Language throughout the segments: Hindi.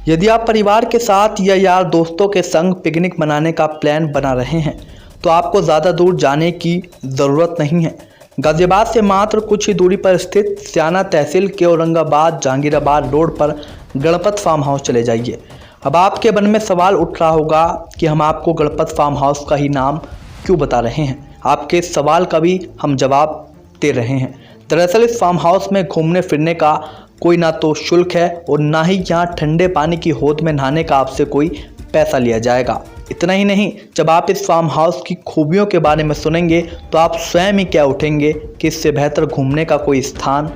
यदि आप परिवार के साथ या यार दोस्तों के संग पिकनिक मनाने का प्लान बना रहे हैं तो आपको ज़्यादा दूर जाने की ज़रूरत नहीं है। गाज़ियाबाद से मात्र कुछ ही दूरी पर स्थित स्याना तहसील के औरंगाबाद जहांगीराबाद रोड पर गणपत फार्म हाउस चले जाइए। अब आपके मन में सवाल उठ रहा होगा कि हम आपको गणपत फार्म हाउस का ही नाम क्यों बता रहे हैं। आपके इस सवाल का भी हम जवाब दे रहे हैं। दरअसल इस फार्म हाउस में घूमने फिरने का कोई ना तो शुल्क है और ना ही यहाँ ठंडे पानी की होद में नहाने का आपसे कोई पैसा लिया जाएगा। इतना ही नहीं, जब आप इस फार्म हाउस की खूबियों के बारे में सुनेंगे तो आप स्वयं ही क्या उठेंगे कि इससे बेहतर घूमने का कोई स्थान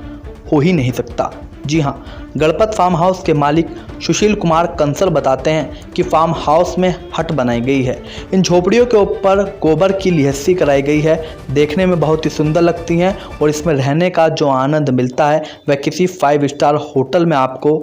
हो ही नहीं सकता। जी हाँ, गणपत फार्म हाउस के मालिक सुशील कुमार कंसल बताते हैं कि फार्म हाउस में हट बनाई गई है। इन झोपड़ियों के ऊपर गोबर की लिहस्सी कराई गई है। देखने में बहुत ही सुंदर लगती हैं और इसमें रहने का जो आनंद मिलता है वह किसी 5 स्टार होटल में आपको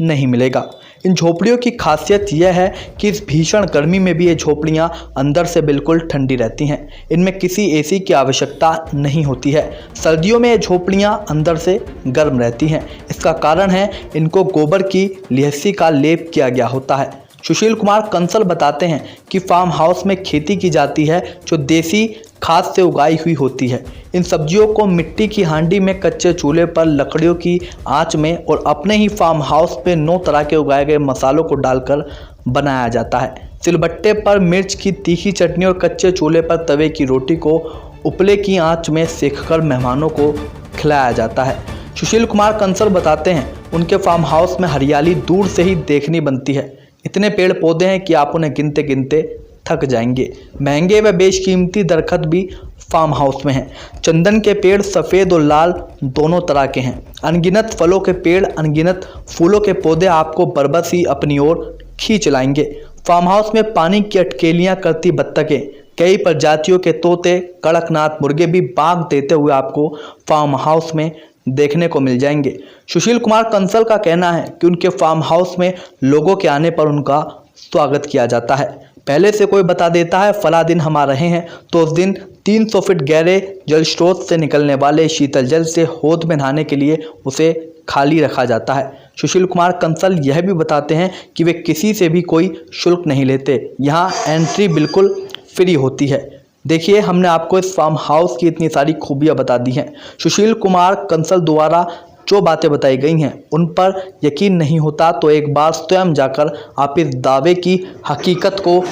नहीं मिलेगा। इन झोपड़ियों की खासियत यह है कि इस भीषण गर्मी में भी ये झोपड़ियाँ अंदर से बिल्कुल ठंडी रहती हैं। इनमें किसी एसी की आवश्यकता नहीं होती है। सर्दियों में ये झोपड़ियाँ अंदर से गर्म रहती हैं। इसका कारण है इनको गोबर की लिहस्सी का लेप किया गया होता है। सुशील कुमार कंसल बताते हैं कि फार्म हाउस में खेती की जाती है जो देसी खाद से उगाई हुई होती है। इन सब्जियों को मिट्टी की हांडी में कच्चे चूल्हे पर लकड़ियों की आंच में और अपने ही फार्म हाउस पे 9 तरह के उगाए गए मसालों को डालकर बनाया जाता है। सिलबट्टे पर मिर्च की तीखी चटनी और कच्चे चूल्हे पर तवे की रोटी को उपले की आंच में सेककर मेहमानों को खिलाया जाता है। सुशील कुमार कंसल बताते हैं उनके फार्म हाउस में हरियाली दूर से ही देखनी बनती है। इतने पेड़ पौधे हैं कि आप उन्हें गिनते गिनते थक जाएंगे। महंगे व बेशकीमती दरख्त भी फार्म हाउस में हैं। चंदन के पेड़ सफ़ेद और लाल दोनों तरह के हैं। अनगिनत फलों के पेड़, अनगिनत फूलों के पौधे आपको बरबस ही अपनी ओर खींच लाएंगे। फार्म हाउस में पानी की अटकेलियाँ करती बत्तखें, कई प्रजातियों के तोते, कड़कनाथ मुर्गे भी बाग देते हुए आपको फार्म हाउस में देखने को मिल जाएंगे। सुशील कुमार कंसल का कहना है कि उनके फार्म हाउस में लोगों के आने पर उनका स्वागत किया जाता है। पहले से कोई बता देता है फला दिन हम आ रहे हैं तो उस दिन 300 फीट गहरे जल स्रोत से निकलने वाले शीतल जल से हौद में नहाने के लिए उसे खाली रखा जाता है। सुशील कुमार कंसल यह भी बताते हैं कि वे किसी से भी कोई शुल्क नहीं लेते। यहाँ एंट्री बिल्कुल फ्री होती है। देखिए, हमने आपको इस फार्म हाउस की इतनी सारी खूबियाँ बता दी हैं। सुशील कुमार कंसल द्वारा जो बातें बताई गई हैं उन पर यकीन नहीं होता तो एक बार स्वयं जाकर आप इस दावे की हकीकत को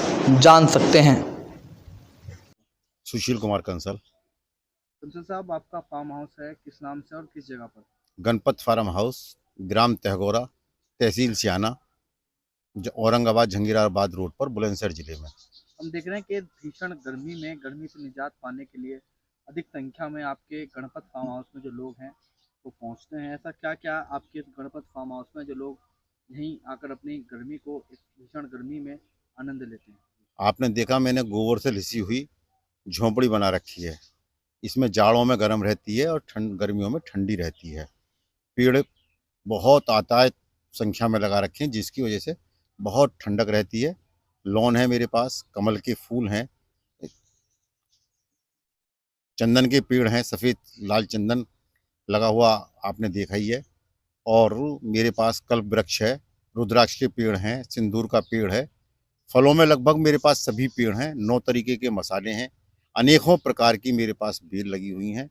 जान सकते हैं। सुशील कुमार कंसल। कंसल साहब, आपका फार्म हाउस है किस नाम से और किस जगह पर? गणपत फार्म हाउस, ग्राम तहगोरा, तहसील सियाना, औरंगाबाद जहांगीराबाद रोड पर बुलंदशहर जिले में। हम देख रहे हैं कि भीषण गर्मी में गर्मी से निजात पाने के लिए अधिक संख्या में आपके गणपत फार्म हाउस में जो लोग हैं वो पहुंचते हैं। ऐसा क्या क्या आपके गणपत फार्म हाउस में जो लोग यहीं आकर अपनी गर्मी को, इस भीषण गर्मी में आनंद लेते हैं? आपने देखा, मैंने गोबर से लिसी हुई झोंपड़ी बना रखी है। इसमें जाड़ों में गर्म रहती है और गर्मियों में ठंडी रहती है। पेड़ बहुत आतायत संख्या में लगा रखे हैं जिसकी वजह से बहुत ठंडक रहती है। लॉन है मेरे पास, कमल के फूल हैं, चंदन के पेड़ हैं, सफ़ेद लाल चंदन लगा हुआ आपने देखा ही है। और मेरे पास कल्प वृक्ष है, रुद्राक्ष के पेड़ हैं, सिंदूर का पेड़ है। फलों में लगभग मेरे पास सभी पेड़ हैं। 9 तरीके के मसाले हैं, अनेकों प्रकार की मेरे पास बेल लगी हुई हैं।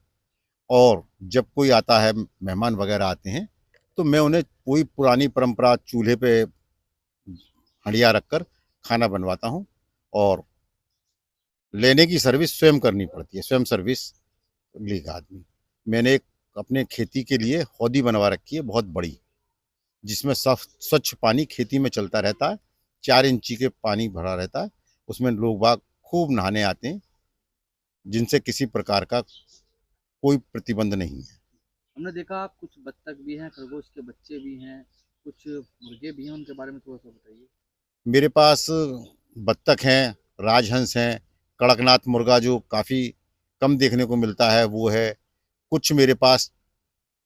और जब कोई आता है, मेहमान वगैरह आते हैं, तो मैं उन्हें कोई पुरानी परंपरा चूल्हे पे हंडिया रखकर खाना बनवाता हूँ। और लेने की सर्विस स्वयं करनी पड़ती है, स्वयं सर्विस लेगा आदमी। मैंने एक अपने खेती के लिए हौदी बनवा रखी है बहुत बड़ी, जिसमें स्वच्छ पानी खेती में चलता रहता है। 4 इंची के पानी भरा रहता है, उसमें लोग बाग खूब नहाने आते हैं, जिनसे किसी प्रकार का कोई प्रतिबंध नहीं है। हमने देखा आप कुछ बत्तख भी हैं, खरगोश के बच्चे भी हैं, कुछ मुर्गे भी हैं, उनके बारे में थोड़ा सा बताइए। मेरे पास बत्तख हैं, राजहंस हैं, कड़कनाथ मुर्गा जो काफ़ी कम देखने को मिलता है वो है। कुछ मेरे पास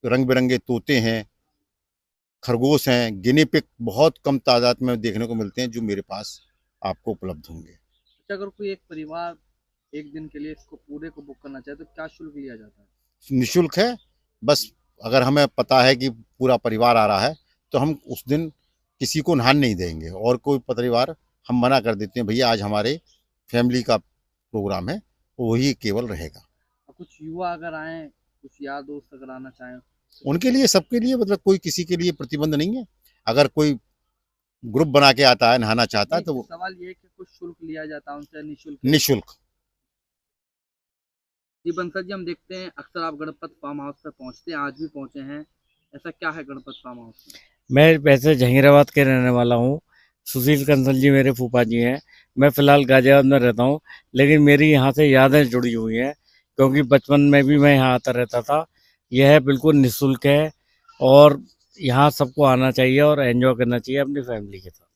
रंग बिरंगे तोते हैं, खरगोश हैं, गिनी पिग बहुत कम तादाद में देखने को मिलते हैं जो मेरे पास आपको उपलब्ध होंगे। अच्छा, अगर कोई एक परिवार एक दिन के लिए इसको पूरे को बुक करना चाहे तो क्या शुल्क लिया जाता है? निःशुल्क है। बस अगर हमें पता है कि पूरा परिवार आ रहा है तो हम उस दिन किसी को नहाने नहीं देंगे, और कोई परिवार हम मना कर देते हैं भैया आज हमारे फैमिली का प्रोग्राम है, वही केवल रहेगा। और कुछ युवा अगर आए, कुछ यार दोस्त अगर आना चाहें, उनके लिए, सबके लिए, मतलब कोई किसी के लिए प्रतिबंध नहीं है। अगर कोई ग्रुप बना के आता है, नहाना चाहता है, तो वो सवाल ये है कि कुछ शुल्क लिया जाता है उनसे, निःशुल्क? निःशुल्क। जी बंसल जी, हम देखते हैं अक्सर आप गणपत फार्म हाउस पर पहुंचते हैं, आज भी पहुंचे हैं। ऐसा क्या है गणपत फार्म हाउस में? मैं वैसे जहीराबाद के रहने वाला हूँ। सुशील कंसल जी मेरे फूफा जी हैं। मैं फ़िलहाल गाज़ियाबाद में रहता हूँ, लेकिन मेरी यहाँ से यादें जुड़ी हुई हैं, क्योंकि बचपन में भी मैं यहाँ आता रहता था। यह बिल्कुल निःशुल्क है और यहाँ सबको आना चाहिए और एंजॉय करना चाहिए अपनी फैमिली के साथ।